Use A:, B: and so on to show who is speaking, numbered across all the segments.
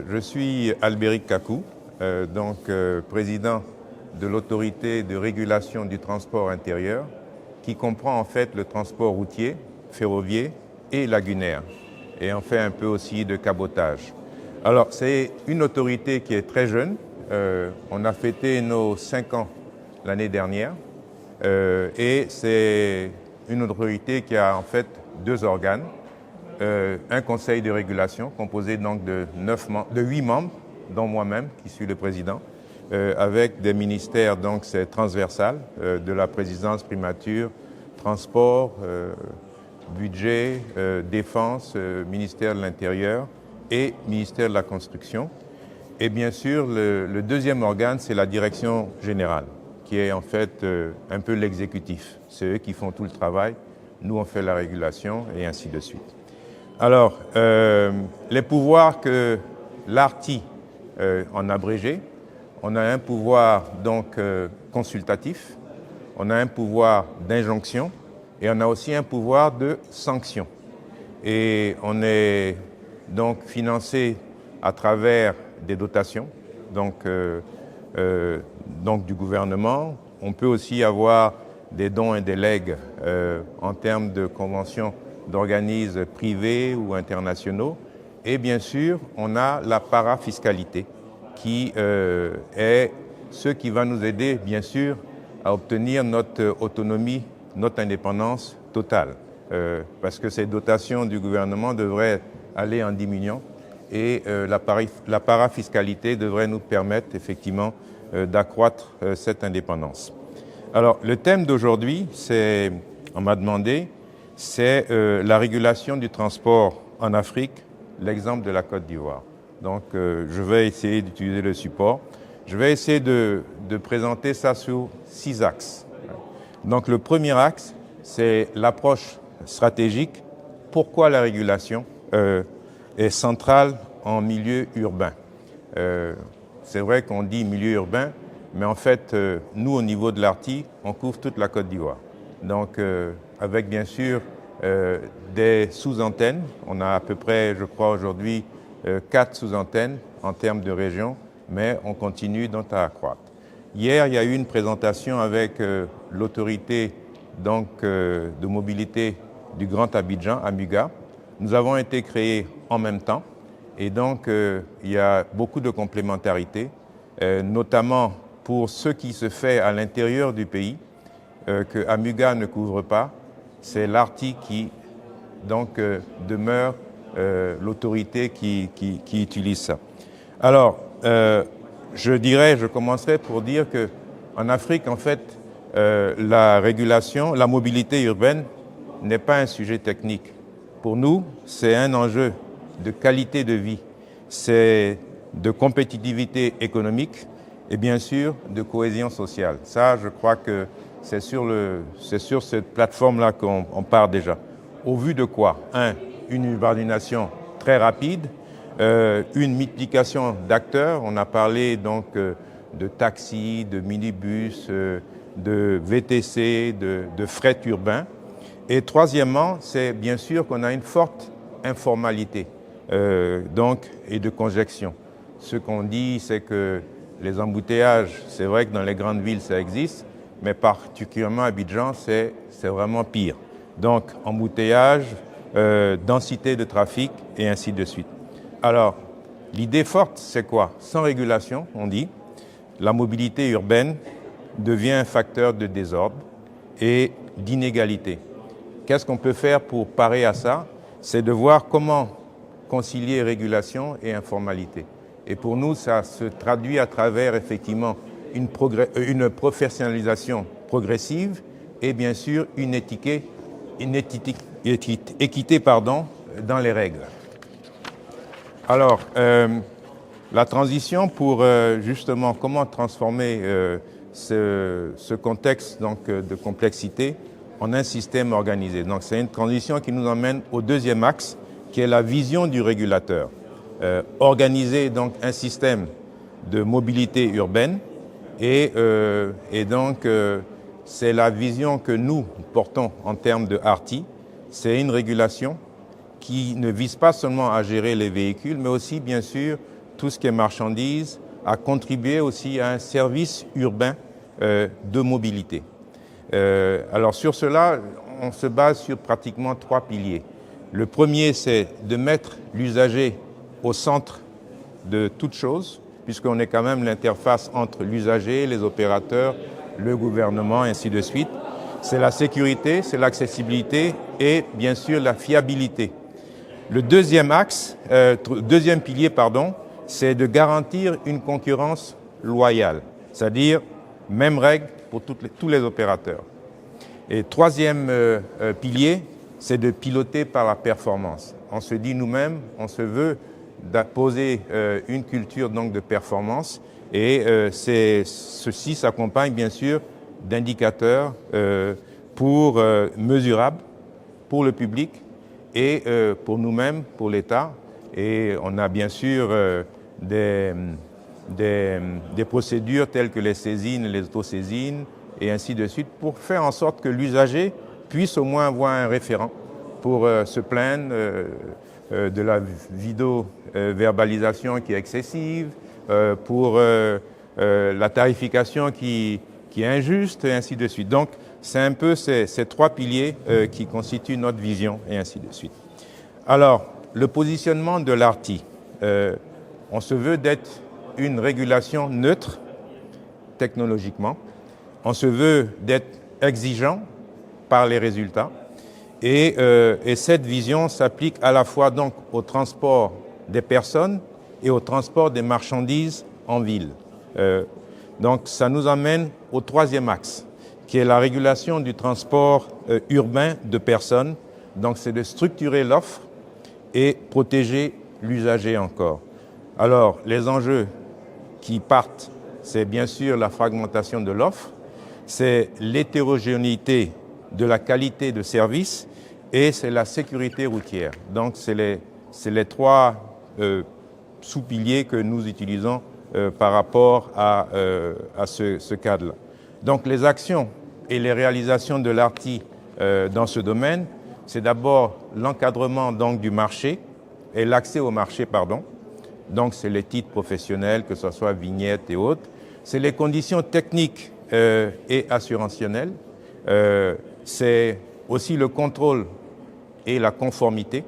A: Je suis Albéric Kakou, président de l'autorité de régulation du transport intérieur qui comprend en fait le transport routier, ferroviaire et lagunaire et on fait un peu aussi de cabotage. Alors c'est une autorité qui est très jeune, on a fêté nos 5 ans l'année dernière et c'est une autorité qui a en fait 2 organes. Un conseil de régulation composé donc de 8 membres, dont moi-même qui suis le président, avec des ministères, donc c'est transversal, de la présidence, primature, transport, budget, défense, ministère de l'Intérieur et ministère de la Construction. Et bien sûr, le deuxième organe, c'est la direction générale, qui est en fait un peu l'exécutif. C'est eux qui font tout le travail, nous on fait la régulation et ainsi de suite. Alors, les pouvoirs que l'ARTI en abrégé, on a un pouvoir donc consultatif, on a un pouvoir d'injonction et on a aussi un pouvoir de sanction. Et on est donc financé à travers des dotations du gouvernement. On peut aussi avoir des dons et des legs en termes de conventions d'organismes privés ou internationaux. Et bien sûr, on a la parafiscalité qui est ce qui va nous aider, bien sûr, à obtenir notre autonomie, notre indépendance totale. Parce que ces dotations du gouvernement devraient aller en diminuant et la parafiscalité devrait nous permettre effectivement d'accroître cette indépendance. Alors, le thème d'aujourd'hui, on m'a demandé, c'est la régulation du transport en Afrique, l'exemple de la Côte d'Ivoire. Donc, je vais essayer d'utiliser le support. Je vais essayer de présenter ça sur 6 axes. Donc, le premier axe, c'est l'approche stratégique. Pourquoi la régulation est centrale en milieu urbain? C'est vrai qu'on dit milieu urbain, mais en fait, nous, au niveau de l'ARTI, on couvre toute la Côte d'Ivoire. Donc, avec bien sûr des sous-antennes. On a à peu près, je crois aujourd'hui, 4 sous-antennes en termes de région, mais on continue donc à accroître. Hier, il y a eu une présentation avec l'autorité de mobilité du Grand Abidjan, AMUGA. Nous avons été créés en même temps et donc il y a beaucoup de complémentarité, notamment pour ce qui se fait à l'intérieur du pays, que AMUGA ne couvre pas. C'est l'ARTI qui donc demeure l'autorité qui utilise ça. Alors, je commencerai pour dire qu'en Afrique, en fait, la régulation, la mobilité urbaine n'est pas un sujet technique. Pour nous, c'est un enjeu de qualité de vie, c'est de compétitivité économique et bien sûr de cohésion sociale. Ça, je crois que c'est sur cette plateforme-là qu'on part déjà. Au vu de quoi? Une urbanisation très rapide, une multiplication d'acteurs. On a parlé donc de taxis, de minibus, de VTC, de fret urbain. Et troisièmement, c'est bien sûr qu'on a une forte informalité et de congestion. Ce qu'on dit, c'est que les embouteillages, c'est vrai que dans les grandes villes, ça existe, mais particulièrement à Abidjan, c'est vraiment pire. Donc, embouteillage, densité de trafic et ainsi de suite. Alors, l'idée forte, c'est quoi? Sans régulation, on dit, la mobilité urbaine devient un facteur de désordre et d'inégalité. Qu'est-ce qu'on peut faire pour parer à ça? C'est de voir comment concilier régulation et informalité. Et pour nous, ça se traduit à travers effectivement une professionnalisation progressive et bien sûr une équité dans les règles. Alors, la transition pour justement comment transformer ce contexte donc, de complexité en un système organisé. Donc c'est une transition qui nous emmène au deuxième axe, qui est la vision du régulateur. Organiser donc un système de mobilité urbaine et donc c'est la vision que nous portons en termes de ARTI. C'est une régulation qui ne vise pas seulement à gérer les véhicules, mais aussi bien sûr tout ce qui est marchandises, à contribuer aussi à un service urbain de mobilité. Alors sur cela, on se base sur pratiquement 3 piliers. Le premier, c'est de mettre l'usager au centre de toute chose, puisqu'on est quand même l'interface entre l'usager, les opérateurs, le gouvernement, ainsi de suite. C'est la sécurité, c'est l'accessibilité et bien sûr la fiabilité. Le deuxième deuxième pilier, c'est de garantir une concurrence loyale, c'est-à-dire même règle pour tous les opérateurs. Et troisième pilier, c'est de piloter par la performance. On se dit nous-mêmes, on se veut d'imposer une culture donc de performance et ceci s'accompagne bien sûr d'indicateurs mesurables pour le public et pour nous-mêmes, pour l'État. Et on a bien sûr des procédures telles que les saisines, les autosaisines et ainsi de suite pour faire en sorte que l'usager puisse au moins avoir un référent pour se plaindre de la vidéo-verbalisation qui est excessive, pour la tarification qui est injuste et ainsi de suite. Donc, c'est un peu ces 3 piliers qui constituent notre vision et ainsi de suite. Alors, le positionnement de l'ARTI, on se veut d'être une régulation neutre technologiquement, on se veut d'être exigeant par les résultats et cette vision s'applique à la fois donc au transport des personnes et au transport des marchandises en ville. Donc ça nous amène au 3e axe, qui est la régulation du transport urbain de personnes. Donc c'est de structurer l'offre et protéger l'usager encore. Alors les enjeux qui partent, c'est bien sûr la fragmentation de l'offre, c'est l'hétérogénéité de la qualité de service et c'est la sécurité routière. Donc c'est les 3 sous-piliers que nous utilisons par rapport à ce cadre-là. Donc les actions et les réalisations de l'ARTI dans ce domaine, c'est d'abord l'encadrement donc du marché et l'accès au marché, Donc c'est les titres professionnels, que ce soit vignettes et autres. C'est les conditions techniques et assurantionnelles. C'est aussi le contrôle et la conformité.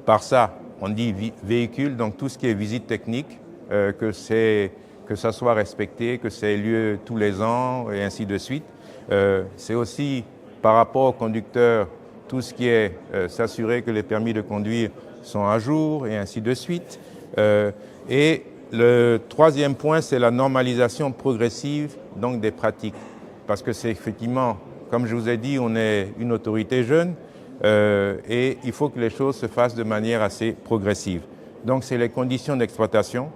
A: Par ça, on dit véhicule, donc tout ce qui est visite technique, que ça soit respecté, que ça ait lieu tous les ans et ainsi de suite. C'est aussi par rapport aux conducteurs, tout ce qui est s'assurer que les permis de conduire sont à jour et ainsi de suite. Et le 3e point, c'est la normalisation progressive donc des pratiques. Parce que c'est effectivement, comme je vous ai dit, on est une autorité jeune et il faut que les choses se fassent de manière assez progressive. Donc c'est les conditions d'exploitation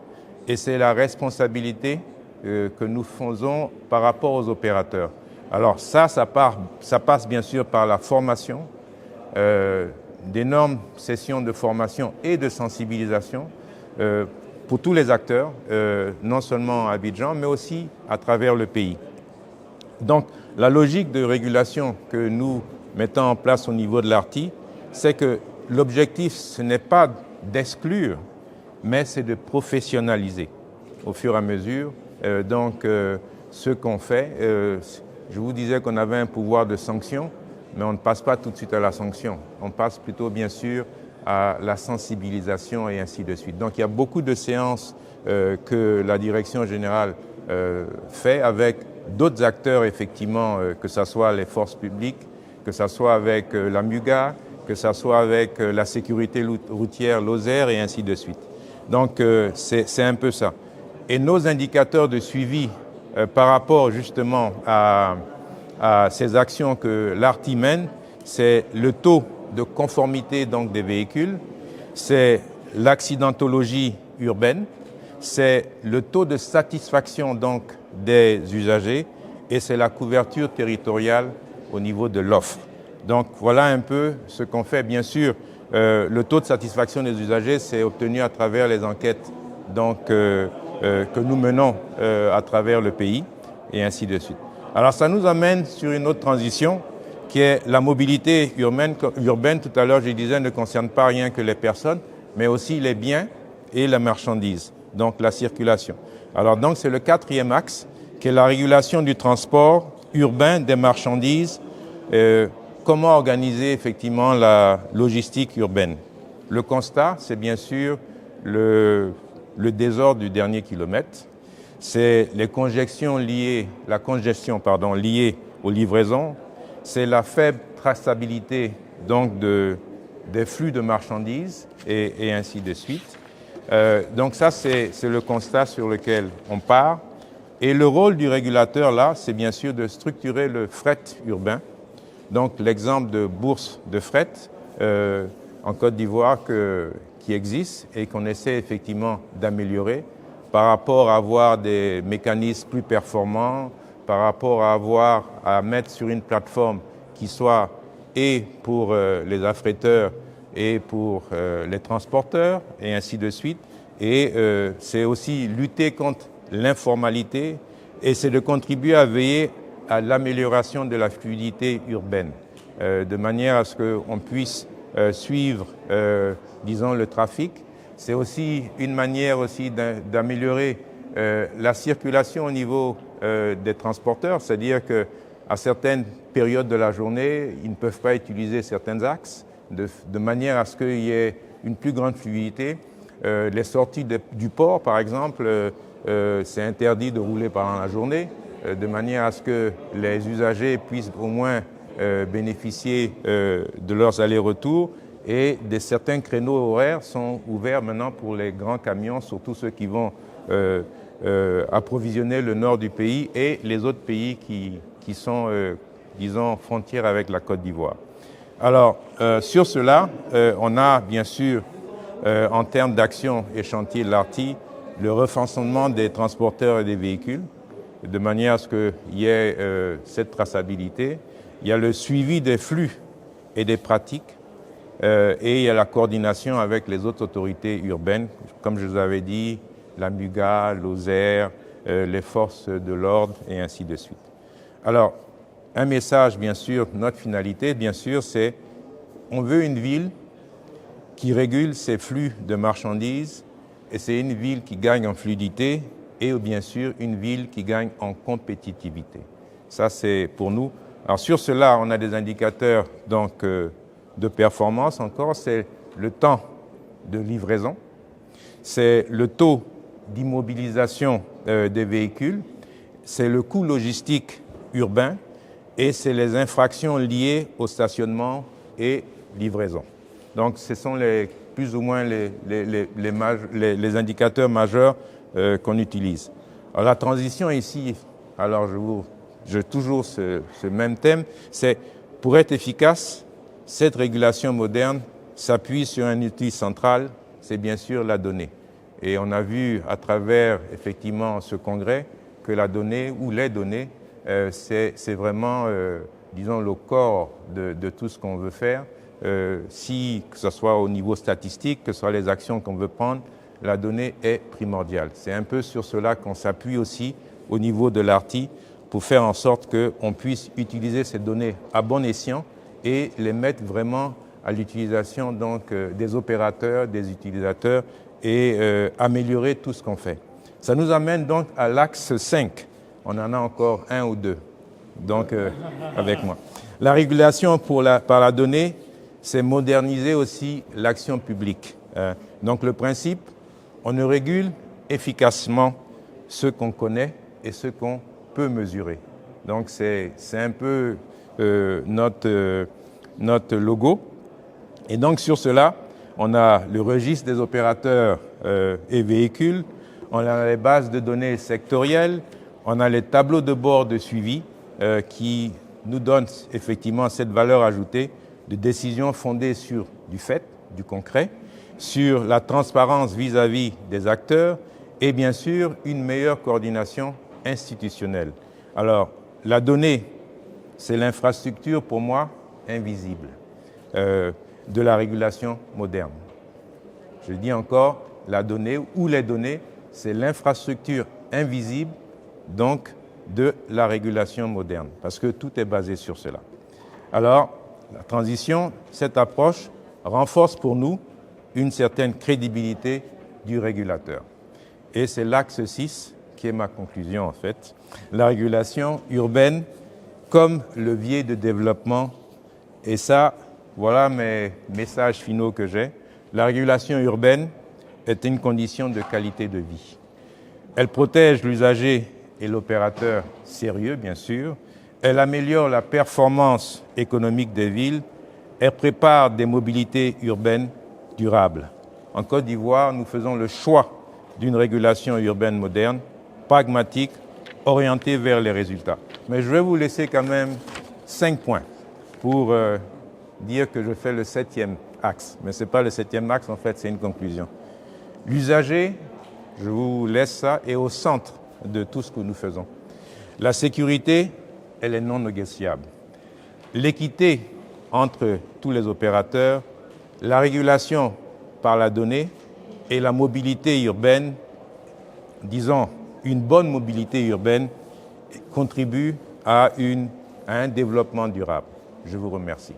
A: et c'est la responsabilité que nous faisons par rapport aux opérateurs. Alors ça passe bien sûr par la formation, d'énormes sessions de formation et de sensibilisation pour tous les acteurs, non seulement à Abidjan, mais aussi à travers le pays. Donc, la logique de régulation que nous mettons en place au niveau de l'ARTI, c'est que l'objectif, ce n'est pas d'exclure, mais c'est de professionnaliser au fur et à mesure. Donc, ce qu'on fait, je vous disais qu'on avait un pouvoir de sanction, mais on ne passe pas tout de suite à la sanction. On passe plutôt, bien sûr, à la sensibilisation et ainsi de suite. Donc, il y a beaucoup de séances que la direction générale fait avec d'autres acteurs, effectivement, que ce soit les forces publiques, que ce soit avec la MUGA, que ce soit avec la sécurité routière, l'OSER et ainsi de suite. Donc, c'est un peu ça. Et nos indicateurs de suivi par rapport justement à ces actions que l'ARTI mène, c'est le taux de conformité donc des véhicules, c'est l'accidentologie urbaine, c'est le taux de satisfaction donc des usagers et c'est la couverture territoriale au niveau de l'offre. Donc voilà un peu ce qu'on fait. Bien sûr, le taux de satisfaction des usagers, c'est obtenu à travers les enquêtes donc, que nous menons à travers le pays et ainsi de suite. Alors ça nous amène sur une autre transition qui est la mobilité urbaine. Tout à l'heure, je disais, ne concerne pas rien que les personnes, mais aussi les biens et la marchandise, donc la circulation. Alors donc c'est le quatrième axe qui est la régulation du transport urbain des marchandises. Comment organiser effectivement la logistique urbaine? Le constat, c'est bien sûr le désordre du dernier kilomètre, c'est la congestion liée aux livraisons, c'est la faible traçabilité donc des flux de marchandises et ainsi de suite. Donc ça, c'est le constat sur lequel on part. Et le rôle du régulateur, là, c'est bien sûr de structurer le fret urbain. Donc l'exemple de bourse de fret en Côte d'Ivoire qui existe et qu'on essaie effectivement d'améliorer par rapport à avoir des mécanismes plus performants, par rapport à mettre sur une plateforme qui soit et pour les affréteurs et pour les transporteurs et ainsi de suite. Et c'est aussi lutter contre l'informalité et c'est de contribuer à veiller à l'amélioration de la fluidité urbaine, de manière à ce qu'on puisse suivre, disons, le trafic. C'est aussi une manière aussi d'améliorer la circulation au niveau des transporteurs, c'est-à-dire qu'à certaines périodes de la journée, ils ne peuvent pas utiliser certains axes, de manière à ce qu'il y ait une plus grande fluidité. Les sorties du port, par exemple, c'est interdit de rouler pendant la journée, de manière à ce que les usagers puissent au moins bénéficier de leurs allers-retours. Et certains créneaux horaires sont ouverts maintenant pour les grands camions, surtout ceux qui vont approvisionner le nord du pays et les autres pays qui sont, disons, frontières avec la Côte d'Ivoire. Alors, sur cela, on a bien sûr, en termes d'action et chantier de l'ARTI, le renforcement des transporteurs et des véhicules, de manière à ce qu'il y ait cette traçabilité. Il y a le suivi des flux et des pratiques, et il y a la coordination avec les autres autorités urbaines, comme je vous avais dit, la MUGA, l'OSER, les forces de l'ordre et ainsi de suite. Alors, un message, bien sûr, notre finalité, bien sûr, c'est on veut une ville qui régule ses flux de marchandises et c'est une ville qui gagne en fluidité et bien sûr une ville qui gagne en compétitivité. Ça, c'est pour nous. Alors sur cela, on a des indicateurs donc, de performance encore, c'est le temps de livraison, c'est le taux d'immobilisation des véhicules, c'est le coût logistique urbain et c'est les infractions liées au stationnement et livraison. Donc ce sont plus ou moins les indicateurs majeurs qu'on utilise. Alors la transition ici, alors je toujours ce même thème, c'est pour être efficace, cette régulation moderne s'appuie sur un outil central, c'est bien sûr la donnée. Et on a vu à travers effectivement ce congrès que la donnée ou les données, c'est vraiment, disons, le corps de tout ce qu'on veut faire. Que ce soit au niveau statistique, que ce soit les actions qu'on veut prendre, la donnée est primordiale. C'est un peu sur cela qu'on s'appuie aussi au niveau de l'ARTI pour faire en sorte qu'on puisse utiliser ces données à bon escient et les mettre vraiment à l'utilisation donc des opérateurs, des utilisateurs et améliorer tout ce qu'on fait. Ça nous amène donc à l'axe 5. On en a encore un ou deux, donc avec moi. La régulation par la donnée, c'est moderniser aussi l'action publique. Donc le principe, on ne régule efficacement ce qu'on connaît et ce qu'on peut mesurer. Donc c'est un peu notre logo. Et donc sur cela, on a le registre des opérateurs et véhicules, on a les bases de données sectorielles, on a les tableaux de bord de suivi qui nous donnent effectivement cette valeur ajoutée de décisions fondées sur du fait, du concret, sur la transparence vis-à-vis des acteurs et bien sûr une meilleure coordination institutionnelle. Alors, la donnée, c'est l'infrastructure pour moi invisible de la régulation moderne. Je dis encore, la donnée ou les données, c'est l'infrastructure invisible donc de la régulation moderne, parce que tout est basé sur cela. Alors, la transition, cette approche renforce pour nous une certaine crédibilité du régulateur. Et c'est l'axe 6 qui est ma conclusion en fait. La régulation urbaine comme levier de développement. Et ça, voilà mes messages finaux que j'ai. La régulation urbaine est une condition de qualité de vie. Elle protège l'usager et l'opérateur sérieux, bien sûr. Elle améliore la performance économique des villes. Elle prépare des mobilités urbaines durables. En Côte d'Ivoire, nous faisons le choix d'une régulation urbaine moderne, pragmatique, orientée vers les résultats. Mais je vais vous laisser quand même 5 points pour dire que je fais le 7e axe. Mais ce n'est pas le 7e axe, en fait, c'est une conclusion. L'usager, je vous laisse ça, est au centre de tout ce que nous faisons. La sécurité, elle est non négociable. L'équité entre tous les opérateurs, la régulation par la donnée et la mobilité urbaine, disons une bonne mobilité urbaine, contribuent à un développement durable. Je vous remercie.